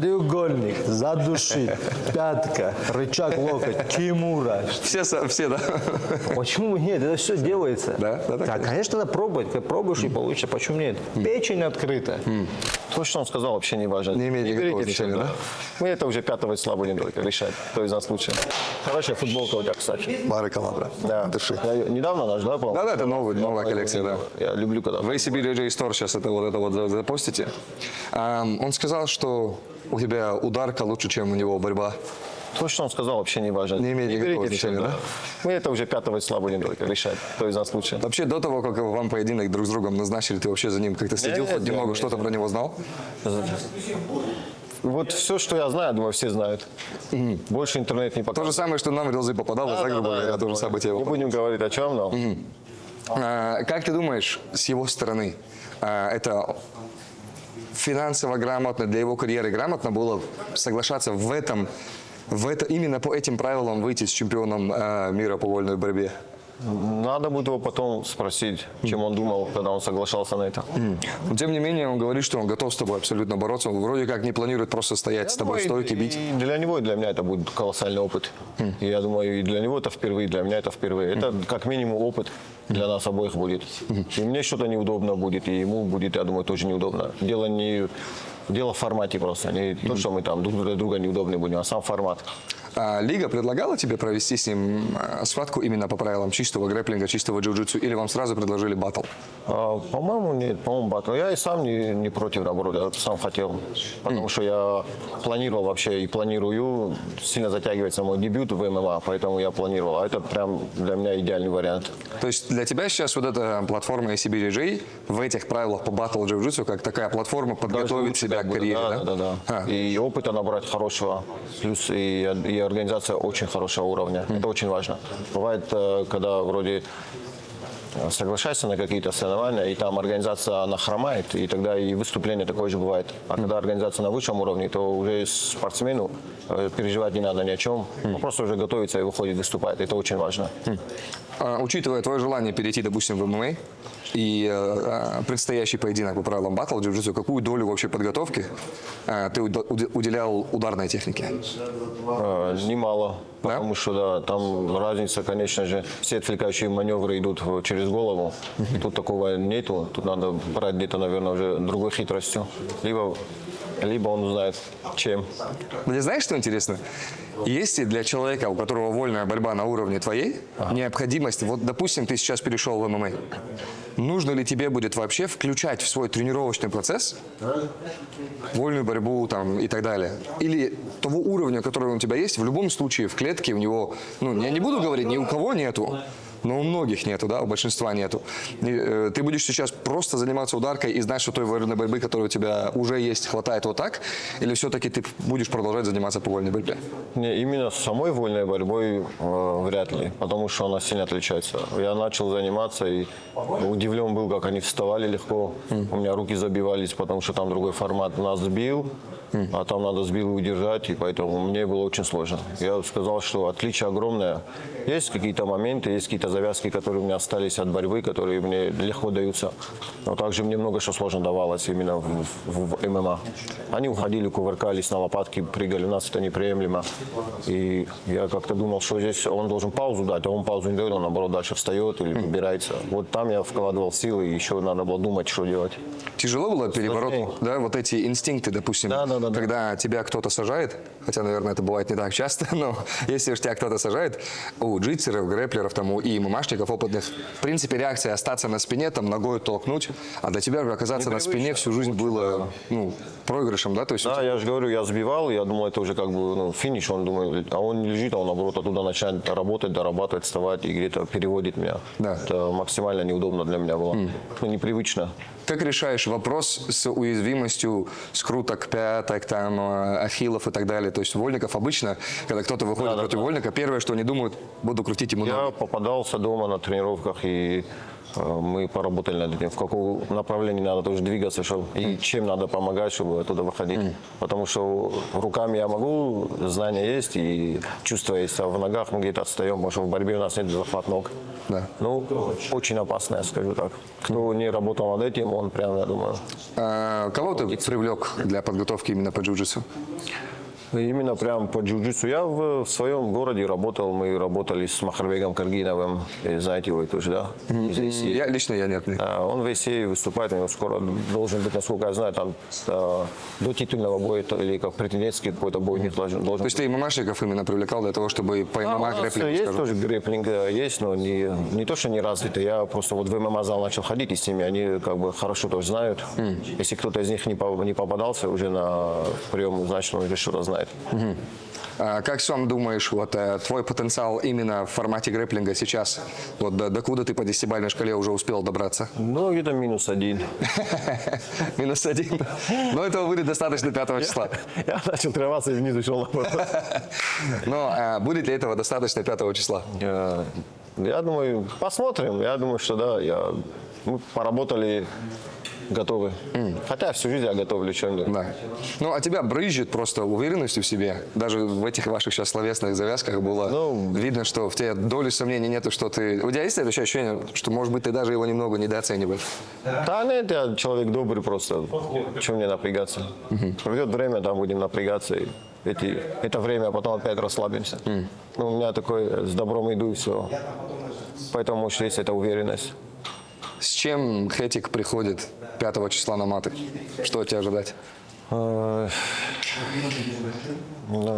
треугольник, задушить, пятка, рычаг, локоть, Тимура. Все, да? Почему нет? Это все делается. Да, Конечно, надо пробовать. Ты пробуешь и получится. Почему нет? Печень открыта. То, что он сказал, вообще не важно. Не имеет никакого берите значения, всё, да? Мы это уже 5 числа будем только решать, кто из нас лучше. Хорошая футболка у тебя, кстати. Бары Калабра. Да. Дыши. Я недавно наш, да, по-моему? Да, это новая коллекция, да. Я люблю, когда... В ACBJJ Store сейчас это вот запостите. Он сказал, что у тебя ударка лучше, чем у него борьба. То, что он сказал, вообще не важно. Не имеет никакого берите всё, значения, да? Мы это уже 5 числа будем только решать, кто из нас лучше. Вообще, до того, как вам поединок друг с другом назначили, ты вообще за ним как-то следил, Нет, хоть немного нет, что-то про него знал? Вот все, что я знаю, думаю, все знают. Больше интернет не То показывает. же самое, что нам в Рилзы попадалось, да, грубо говоря, то же самое тебе. Не будем говорить о чем, но... Как ты думаешь, с его стороны, это финансово грамотно, для его карьеры грамотно было соглашаться именно по этим правилам выйти с чемпионом мира по вольной борьбе? Надо будет его потом спросить, чем он думал, когда он соглашался на это. Но тем не менее, он говорит, что он готов с тобой абсолютно бороться. Он вроде как не планирует просто стоять с тобой в стойке, бить. И для него, и для меня это будет колоссальный опыт. И я думаю, и для него это впервые, для меня это впервые. Это как минимум опыт для нас обоих будет. И мне что-то неудобно будет, и ему будет, я думаю, тоже неудобно. Дело в формате просто. Не то, что мы там друг для друга неудобны будем, а сам формат. Лига предлагала тебе провести с ним схватку именно по правилам чистого грэпплинга, чистого джиу-джитсу, или вам сразу предложили баттл? По-моему, нет, по-моему, баттл. Я и сам не против, наоборот, я сам хотел. Потому что я планировал вообще и планирую, сильно затягивается мой дебют в ММА, поэтому я планировал. А это прям для меня идеальный вариант. То есть для тебя сейчас вот эта платформа ACBJJ в этих правилах по баттл джиу-джитсу как такая платформа подготовит себя к карьере, да? Да. И опыта набрать хорошего, плюс и организация очень хорошего уровня. Это очень важно. Бывает, когда вроде соглашаешься на какие-то соревнования, и там организация, она хромает, и тогда и выступление такое же бывает. А когда организация на высшем уровне, то уже спортсмену переживать не надо ни о чем. Он просто уже готовится и выходит, выступает. Это очень важно. Учитывая твое желание перейти, допустим, в ММА и предстоящий поединок по правилам баттл джиу-джитсу, какую долю вообще подготовки ты уделял ударной технике? Немало. Потому что, да, там разница, конечно же, все отвлекающие маневры идут через голову. Тут такого нету. Тут надо брать где-то, наверное, уже другой хитростью. Либо он знает, чем. Мне знаешь, что интересно? Есть ли для человека, у которого вольная борьба на уровне твоей, необходимость, вот, допустим, ты сейчас перешел в ММА, нужно ли тебе будет вообще включать в свой тренировочный процесс вольную борьбу там, и так далее? Или того уровня, который у тебя есть, в любом случае в клетке у него, я не буду говорить, ни у кого нету, но у многих нету, да, у большинства нету. Ты будешь сейчас просто заниматься ударкой и знать, что той вольной борьбы, которая у тебя уже есть, хватает вот так? Или все-таки ты будешь продолжать заниматься по вольной борьбе? Не, именно самой вольной борьбой вряд ли, потому что она сильно отличается. Я начал заниматься и удивлен был, как они вставали легко. У меня руки забивались, потому что там другой формат. Нас сбил, а там надо сбил и удержать, и поэтому мне было очень сложно. Я сказал, что отличие огромное. Есть какие-то моменты, есть какие-то завязки, которые у меня остались от борьбы, которые мне легко даются. Но также мне много что сложно давалось именно в ММА. Они уходили, кувыркались на лопатки, прыгали, у нас это неприемлемо. И я как-то думал, что здесь он должен паузу дать, а он паузу не дает, он наоборот дальше встает или выбирается. Вот там я вкладывал силы, и еще надо было думать, что делать. Тяжело было перебороть, да, вот эти инстинкты, допустим, когда тебя кто-то сажает, хотя, наверное, это бывает не так часто, но если уж тебя кто-то сажает, у джитсеров, грэплеров там, и ММАшников опытных, в принципе, реакция остаться на спине, там, ногой толкнуть, а для тебя оказаться на спине всю жизнь было, проигрышем, да? То есть, да, я же говорю, я сбивал, я думал, это уже как бы финиш, он думает, а он не лежит, а он наоборот оттуда начинает работать, дорабатывать, вставать и где-то переводит меня. Да. Это максимально неудобно для меня было, непривычно. Как решаешь вопрос с уязвимостью скруток, пяток, там, ахиллов и так далее? То есть вольников обычно, когда кто-то выходит против вольника, первое, что они думают, буду крутить ему ноги. Я попадался дома на тренировках и мы поработали над этим, в каком направлении надо тоже двигаться, и чем надо помогать, чтобы оттуда выходить. Потому что руками я могу, знания есть и чувство есть, а в ногах мы где-то отстаем, потому что в борьбе у нас нет захват ног. Да. Ну, очень опасно, я скажу так. Кто не работал над этим, он прям, я думаю. Кого ты привлек для подготовки именно по джиу-джитсу? Именно прям по джиу-джитсу. Я в своем городе работал, мы работали с Махарбегом Каргиновым, знаете его тоже, да? Я лично нет. Он в ИСЕ выступает, у него скоро должен быть, насколько я знаю, там до титульного боя или как претендентский какой-то бой не должен. То есть ты ММАшников именно привлекал для того, чтобы по ММА У нас грэпплинг, есть скажем? тоже грэпплинг, есть, но не то, что не развитый. Я просто вот в ММА-зал начал ходить, и с ними они как бы хорошо тоже знают. Если кто-то из них не попадался уже на прием, значит, он уже что-то знает. Как сам думаешь, вот твой потенциал именно в формате грэпплинга сейчас, вот докуда ты по 10-бальной шкале уже успел добраться? Ну, где-то -1. -1. Но этого будет достаточно 5 числа. Я начал тренироваться и вниз ушел. Но будет ли этого достаточно 5 числа? Я думаю, посмотрим. Я думаю, что да. Мы поработали, готовы. Хотя всю жизнь я готовлю что-нибудь. Да. Ну, а тебя брызжет просто уверенностью в себе. Даже в этих ваших сейчас словесных завязках было видно, что в тебе доли сомнений нету, что ты... У тебя есть это ощущение, что, может быть, ты даже его немного недооцениваешь? Да нет, я человек добрый просто. Чего мне напрягаться? Придет время, там будем напрягаться. И это время, а потом опять расслабимся. Ну, у меня такой с добром иду и все. Поэтому, может, есть эта уверенность. С чем Хетик приходит 5 числа на маты? Что от тебя ожидать? Ну,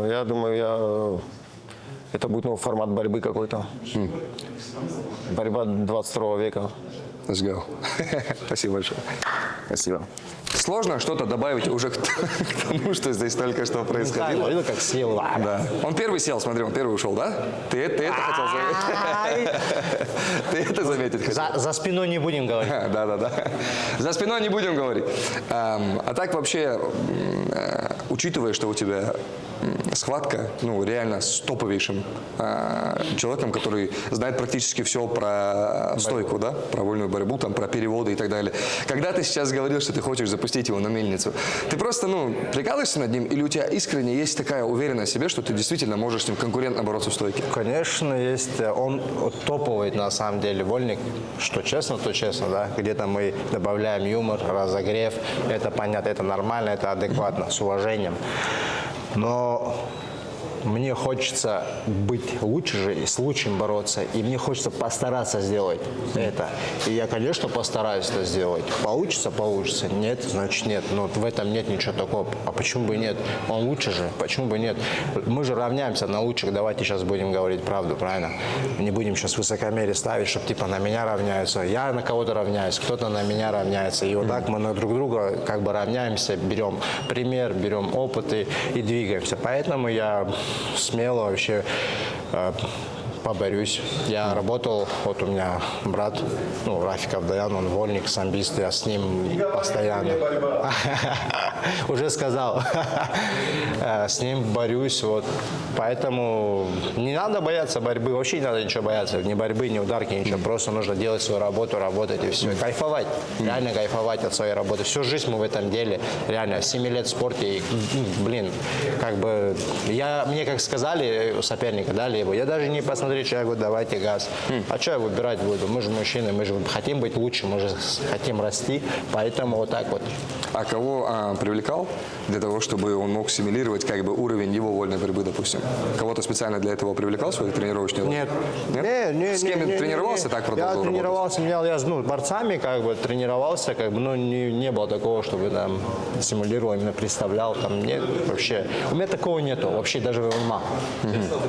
я думаю, это будет новый формат борьбы какой-то. Борьба 22 века. Let's go. Спасибо большое. Спасибо. Сложно что-то добавить уже к тому, что здесь только что происходило? Видно, как сел. Да. Он первый сел, смотри, он первый ушел, да? Ты это хотел заметить? Ты это заметить хотел? За спиной не будем говорить. Да. За спиной не будем говорить. А так вообще, учитывая, что у тебя схватка, ну, реально с топовейшим человеком, который знает практически все про стойку, да, про вольную борьбу, там, про переводы и так далее. Когда ты сейчас говорил, что ты хочешь запустить его на мельницу, ты просто, прикалываешься над ним, или у тебя искренне есть такая уверенность в себе, что ты действительно можешь с ним конкурентно бороться в стойке? Конечно, есть. Он топовый, на самом деле, вольник. Что честно, то честно, да. Где-то мы добавляем юмор, разогрев. Это понятно, это нормально, это адекватно, с уважением. Но мне хочется быть лучше же и с лучшим бороться. И мне хочется постараться сделать это. И я, конечно, постараюсь это сделать. Получится? Получится. Нет? Значит нет. Но в этом нет ничего такого. А почему бы нет? Он лучше же. Почему бы нет? Мы же равняемся на лучших. Давайте сейчас будем говорить правду, правильно? Не будем сейчас высокомерие ставить, чтобы типа на меня равняются. Я на кого-то равняюсь, кто-то на меня равняется. И вот так мы на друг друга как бы равняемся, берем пример, берем опыты и двигаемся. Поэтому я смело вообще поборюсь. Я работал, вот у меня брат, Рафиков Даян, он вольник, самбист, я с ним постоянно. Уже сказал. С ним борюсь, вот. Поэтому не надо бояться борьбы, вообще не надо ничего бояться, ни борьбы, ни ударки, ничего. Просто нужно делать свою работу, работать и все. И кайфовать, реально кайфовать от своей работы. Всю жизнь мы в этом деле, реально, 7 лет в спорте. И, как бы, мне как сказали у соперника, да, либо, я даже не посмотрел, что я говорю, давайте газ. А что я выбирать буду? Мы же мужчины, мы же хотим быть лучше, мы же хотим расти, поэтому вот так вот. А кого привлекал для того, чтобы он мог симулировать как бы уровень его вольной борьбы, допустим? Кого-то специально для этого привлекал в своих тренировочных? Нет. С кем тренировался, так продолжал Я тренировался, я с борцами как бы тренировался, как бы, но не было такого, чтобы там симулировал, именно представлял, там нет вообще. У меня такого нету, вообще даже в ММА.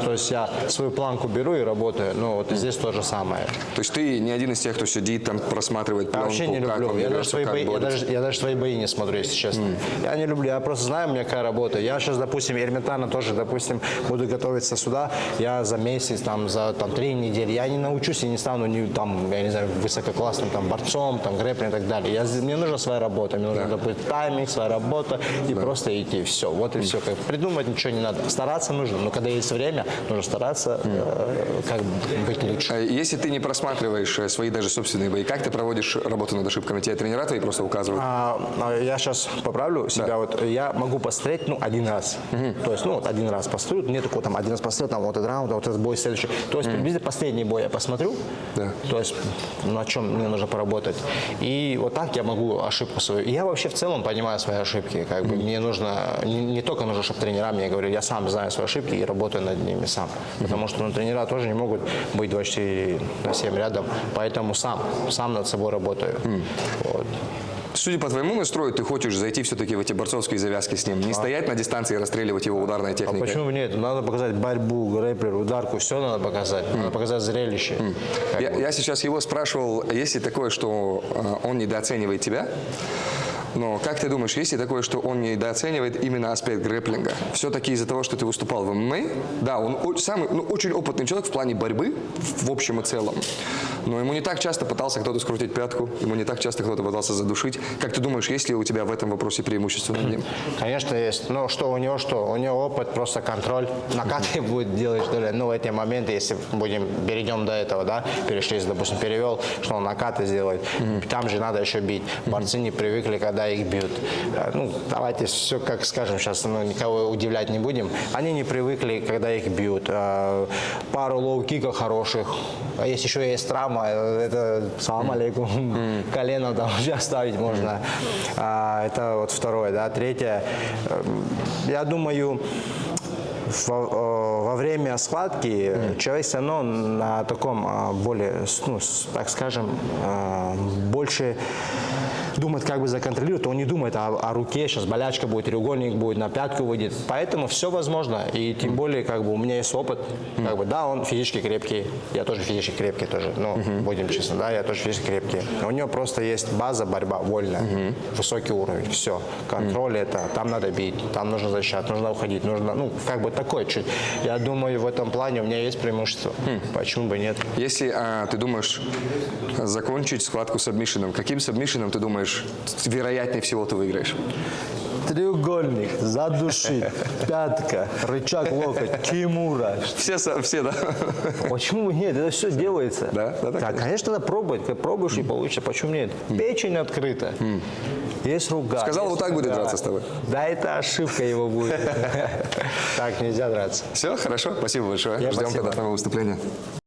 То есть я свою планку беру и работаю, вот и здесь то же самое. То есть ты не один из тех, кто сидит там, просматривает пленку, вообще не как люблю. он Я дерется, как борется? даже свои бои не смотрю, если честно. Я не люблю, я просто знаю, у меня какая работа. Я сейчас, допустим, элементарно тоже, допустим, буду готовиться сюда, я за месяц, за 3 недели, я не научусь и не стану, я не знаю, высококлассным борцом, грэпплером и так далее. Мне нужна своя работа, мне нужно, допустим, тайминг, своя работа и просто идти, все. Вот и все. Придумать ничего не надо. Стараться нужно, но когда есть время, нужно стараться как быть лучше. Если ты не просматриваешь свои даже собственные бои, как ты проводишь работу над ошибками? Тебе тренера твои просто указывают? Я сейчас поправлю себя. Да. Вот я могу посмотреть, один раз. То есть, вот один раз посмотрю. Нет такого, там, один раз посмотрел, там, вот этот раунд, вот этот бой следующий. То есть, приблизительно последний бой я посмотрю. Да. То есть, на чем мне нужно поработать. И вот так я могу ошибку свою. Я вообще в целом понимаю свои ошибки. Как бы мне нужно, не только нужно, чтобы тренера мне говорили, я сам знаю свои ошибки и работаю над ними сам. Потому что тренера тоже не могут быть 24/7 рядом. Поэтому сам над собой работаю. Вот. Судя по твоему настрою, ты хочешь зайти все-таки в эти борцовские завязки с ним, не стоять на дистанции и расстреливать его ударной техникой. Почему бы нет? Надо показать борьбу, грэпплер, ударку, все надо показать. Надо показать зрелище. Я сейчас его спрашивал, есть ли такое, что он недооценивает тебя? Но как ты думаешь, есть ли такое, что он недооценивает именно аспект грэпплинга? Все-таки из-за того, что ты выступал в ММА, да, он очень опытный человек в плане борьбы в общем и целом. Но ему не так часто пытался кто-то скрутить пятку, ему не так часто кто-то пытался задушить. Как ты думаешь, есть ли у тебя в этом вопросе преимущество над ним? Конечно, есть. Но что? У него опыт, просто контроль. Накаты будет делать, что ли. В эти моменты, если перейдем до этого, да, перешли, допустим, перевел, что он накаты сделает. Там же надо еще бить. Борцы не привыкли, когда их бьют. Давайте все, как скажем сейчас, никого удивлять не будем. Они не привыкли, когда их бьют. Пару лоу-киков хороших. А если еще есть травма, это салам алейкум, колено там уже оставить можно. Это вот второе, да. Третье, я думаю, во время схватки человек все равно на таком более, так скажем, больше думает, как бы законтролировать, он не думает о руке, сейчас болячка будет, треугольник будет, на пятку выйдет. Поэтому все возможно. И тем более, у меня есть опыт. Да, он физически крепкий, я тоже физически крепкий тоже. Будем честны, да, я тоже физически крепкий. Но у него просто есть база, борьба вольная, высокий уровень, все. Контроль это, там надо бить, там нужно защищать, нужно уходить, нужно, такой чуть. Я думаю, в этом плане у меня есть преимущество. Почему бы нет? Если ты думаешь закончить схватку сабмишином, каким сабмишином ты думаешь, вероятнее всего ты выиграешь? Треугольник, задушить, пятка, рычаг, локоть, Тимура. Все, да? Почему бы нет? Это все делается. Да, конечно, надо пробовать. Как пробуешь и получится. Почему нет? Печень открыта. Есть рука. Сказал, вот так будет драться с тобой. Да, это ошибка его будет. Так нельзя драться. Все, хорошо, спасибо большое. Ждем когда-то выступления.